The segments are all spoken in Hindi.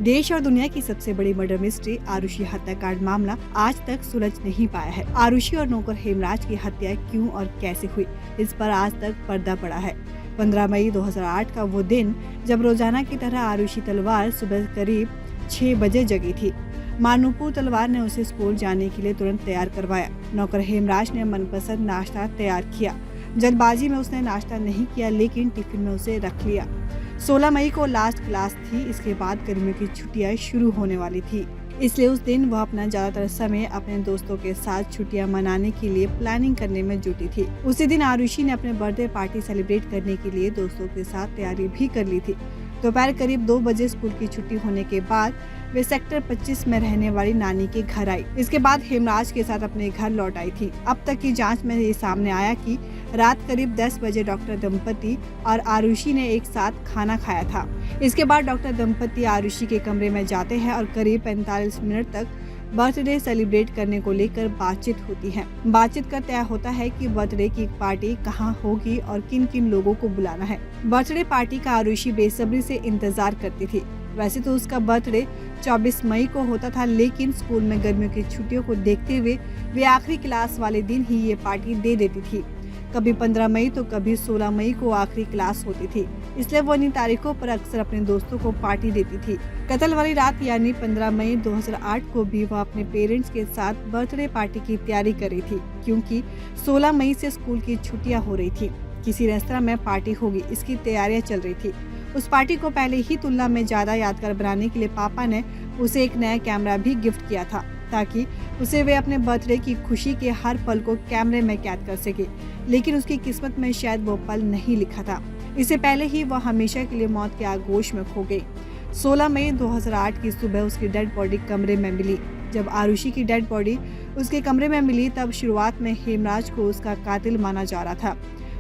देश और दुनिया की सबसे बड़ी मर्डर मिस्ट्री आरुषि हत्याकांड मामला आज तक सुलझ नहीं पाया है। आरुषि और नौकर हेमराज की हत्या क्यों और कैसे हुई, इस पर आज तक पर्दा पड़ा है। 15 मई 2008 का वो दिन जब रोजाना की तरह आरुषि तलवार सुबह करीब 6 बजे जगी थी। मानूपुर तलवार ने उसे स्कूल जाने के लिए तुरंत तैयार करवाया। नौकर हेमराज ने मनपसंद नाश्ता तैयार किया। जल्दबाजी में उसने नाश्ता नहीं किया, लेकिन टिफिन में उसे रख लिया। 16 मई को लास्ट क्लास थी। इसके बाद गर्मियों की छुट्टियां शुरू होने वाली थी, इसलिए उस दिन वह अपना ज्यादातर समय अपने दोस्तों के साथ छुट्टियां मनाने के लिए प्लानिंग करने में जुटी थी। उसी दिन आरुषि ने अपने बर्थडे पार्टी सेलिब्रेट करने के लिए दोस्तों के साथ तैयारी भी कर ली थी। दोपहर करीब 2 बजे स्कूल की छुट्टी होने के बाद वे सेक्टर 25 में रहने वाली नानी के घर आई। इसके बाद हेमराज के साथ अपने घर लौट आई थी। अब तक की जांच में ये सामने आया कि रात करीब 10 बजे डॉक्टर दंपति और आरुषि ने एक साथ खाना खाया था। इसके बाद डॉक्टर दंपति आरुषि के कमरे में जाते हैं और करीब 45 मिनट तक बर्थडे सेलिब्रेट करने को लेकर बातचीत होती है। बातचीत का तय होता है कि बर्थडे की पार्टी कहाँ होगी और किन किन लोगों को बुलाना है। बर्थडे पार्टी का आरुषि बेसब्री से इंतजार करती थी। वैसे तो उसका बर्थडे 24 मई को होता था, लेकिन स्कूल में गर्मियों की छुट्टियों को देखते हुए वे आखिरी क्लास वाले दिन ही ये पार्टी दे देती थी। कभी 15 मई तो कभी 16 मई को आखिरी क्लास होती थी, इसलिए वो इन तारीखों पर अक्सर अपने दोस्तों को पार्टी देती थी। कत्ल वाली रात यानी 15 मई 2008 को भी वह अपने पेरेंट्स के साथ बर्थडे पार्टी की तैयारी कर रही थी, क्योंकि 16 मई से स्कूल की छुट्टियां हो रही थी। किसी रेस्तरां में पार्टी होगी, इसकी तैयारियां चल रही थी। उस पार्टी को पहले ही तुलना में ज्यादा यादगार बनाने के लिए पापा ने उसे एक नया कैमरा भी गिफ्ट किया था, ताकि उसे वे अपने बर्थडे की खुशी के हर पल को कैमरे में कैद कर सके। लेकिन उसकी किस्मत में शायद वो पल नहीं लिखा था। इससे पहले ही वह हमेशा के लिए मौत के आगोश में खो गई। 16 मई 2008 की सुबह उसकी डेड बॉडी कमरे में मिली। जब आरुषि की डेड बॉडी उसके कमरे में मिली, तब शुरुआत में हेमराज को उसका कातिल माना जा रहा था।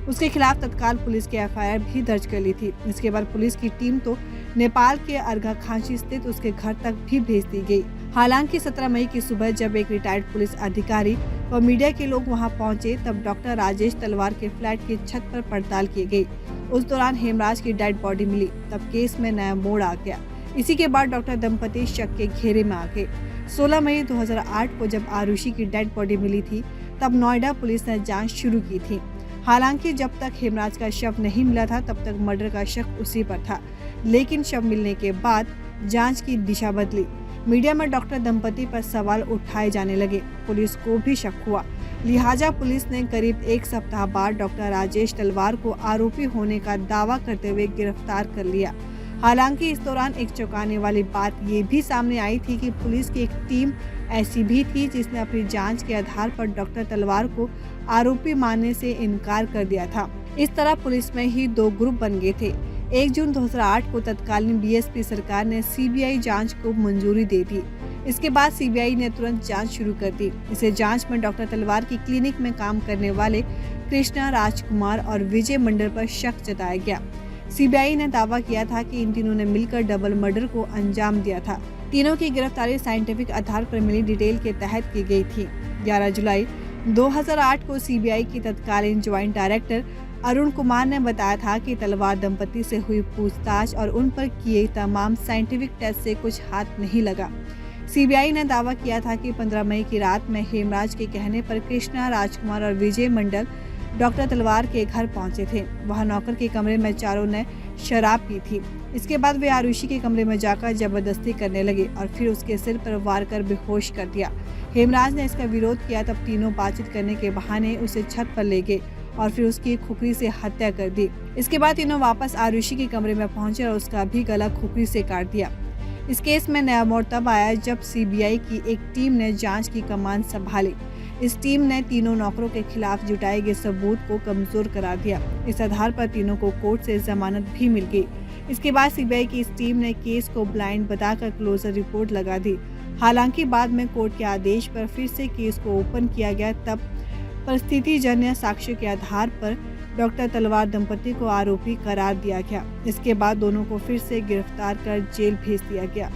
उसके खिलाफ तत्काल पुलिस की एफआईआर भी दर्ज कर ली थी। इसके बाद पुलिस की टीम तो नेपाल के अर्घाखांची स्थित उसके घर तक भी भेज दी गई। हालांकि 17 मई की सुबह जब एक रिटायर्ड पुलिस अधिकारी व मीडिया के लोग वहां पहुंचे, तब डॉक्टर राजेश तलवार के फ्लैट की छत पर पड़ताल की गई। उस दौरान हेमराज की डेड बॉडी मिली। तब केस में नया मोड़ आ गया। इसी के बाद डॉक्टर दंपति शक के घेरे में आ गए। 16 मई 2008 को जब आरुषि की डेड बॉडी मिली थी, तब नोएडा पुलिस ने जाँच शुरू की थी। हालांकि जब तक हेमराज का शव नहीं मिला था, तब तक मर्डर का शक उसी पर था। लेकिन शव मिलने के बाद जांच की दिशा बदली। मीडिया में डॉक्टर दंपति पर सवाल उठाए जाने लगे। पुलिस को भी शक हुआ। लिहाजा पुलिस ने करीब 1 सप्ताह बाद डॉक्टर राजेश तलवार को आरोपी होने का दावा करते हुए गिरफ्तार कर लिया। हालांकि इस दौरान एक चौंकाने वाली बात ये भी सामने आई थी कि पुलिस की एक टीम ऐसी भी थी जिसने अपनी जांच के आधार पर डॉक्टर तलवार को आरोपी मानने से इनकार कर दिया था। इस तरह पुलिस में ही 2 ग्रुप बन गए थे। 1 जून 2008 को तत्कालीन बीएसपी सरकार ने सीबीआई जांच को मंजूरी दे दी। इसके बाद सीबीआई ने तुरंत जांच शुरू कर दी। इसे जांच में डॉक्टर तलवार की क्लिनिक में काम करने वाले कृष्णा राजकुमार और विजय मंडल पर शक जताया गया। सीबीआई ने दावा किया था कि इन तीनों ने मिलकर डबल मर्डर को अंजाम दिया था। तीनों की गिरफ्तारी साइंटिफिक आधार पर मिली डिटेल के तहत की गई थी। 11 जुलाई 2008 को सीबीआई की तत्कालीन ज्वाइंट डायरेक्टर अरुण कुमार ने बताया था कि तलवार दंपति से हुई पूछताछ और उन पर किए तमाम साइंटिफिक टेस्ट से कुछ हाथ नहीं लगा। सीबीआई ने दावा किया था कि 15 मई की रात में हेमराज के कहने पर कृष्णा राजकुमार और विजय मंडल डॉक्टर तलवार के घर पहुंचे थे। वहां नौकर के कमरे में चारों ने शराब पी थी। इसके बाद वे आरुषि के कमरे में जाकर जबरदस्ती करने लगे और फिर उसके सिर पर वार कर बेहोश कर दिया। हेमराज ने इसका विरोध किया, तब तीनों बातचीत करने के बहाने उसे छत पर ले गए और फिर उसकी खुखरी से हत्या कर दी। इसके बाद तीनों वापस आरुषि के कमरे में पहुंचे और उसका भी गला खुखरी से काट दिया। इस केस में नया मोड़ तब आया जब सीबीआई की एक टीम ने जांच की कमान संभाली। इस टीम ने तीनों नौकरों के खिलाफ जुटाए गए सबूत को कमजोर करा दिया। इस आधार पर तीनों को कोर्ट से जमानत भी मिल गई। इसके बाद सीबीआई की इस टीम ने केस को ब्लाइंड बताकर क्लोजर रिपोर्ट लगा दी। हालांकि बाद में कोर्ट के आदेश पर फिर से केस को ओपन किया गया। तब परिस्थितिजन्य साक्ष्य के आधार पर डॉक्टर तलवार दंपति को आरोपी करार दिया गया। इसके बाद दोनों को फिर से गिरफ्तार कर जेल भेज दिया गया।